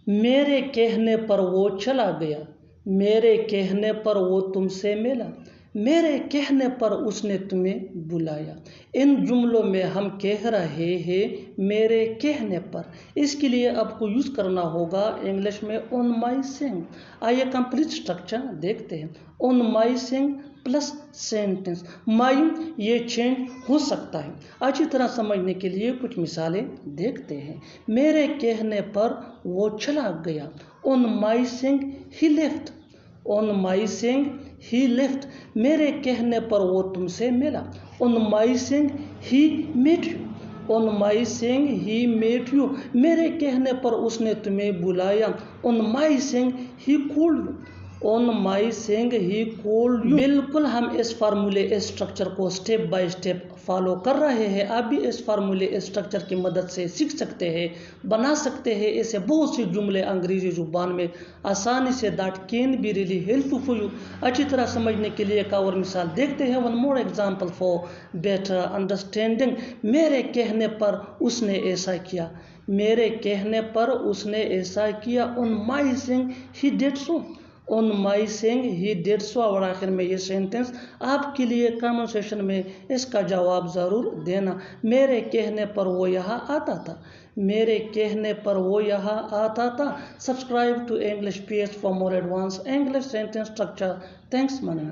میرے کہنے پر وہ چلا گیا، میرے کہنے پر وہ تم سے ملا، میرے کہنے پر اس نے تمہیں بلایا۔ ان جملوں میں ہم کہہ رہے ہیں میرے کہنے پر، اس کے لیے آپ کو یوز کرنا ہوگا انگلش میں on my saying۔ آئیے کمپلیٹ سٹرکچر دیکھتے ہیں۔ on my saying plus sentence, my یہ چینج ہو سکتا ہے۔ اچھی طرح سمجھنے کے لیے کچھ مثالیں دیکھتے ہیں۔ میرے کہنے پر وہ چلا گیا، on my saying he left، on my saying he left۔ میرے کہنے پر وہ تم سے ملا، on my saying he met you، on my saying he met you۔ میرے کہنے پر اس نے تمہیں بلایا، on my saying he called you، on my saying he called you۔ بالکل ہم اس فارمولے اسٹرکچر کو سٹیپ بائی سٹیپ فالو کر رہے ہیں۔ آپ بھی اس فارمولے اسٹرکچر کی مدد سے سیکھ سکتے ہیں، بنا سکتے ہیں ایسے بہت سے جملے انگریزی زبان میں آسانی سے that can be really helpful for you۔ اچھی طرح سمجھنے کے لیے ایک اور مثال دیکھتے ہیں۔ one more example for better understanding۔ میرے کہنے پر اس نے ایسا کیا، میرے کہنے پر اس نے ایسا کیا، on my saying he did so، on my saying he did so۔ اور آخر میں یہ سینٹنس آپ کے لیے کامن سیشن میں اس کا جواب ضرور دینا۔ میرے کہنے پر وہ یہاں آتا تھا، میرے کہنے پر وہ یہاں آتا تھا۔ Subscribe to English page for more advance English sentence structure. Thanks مننا۔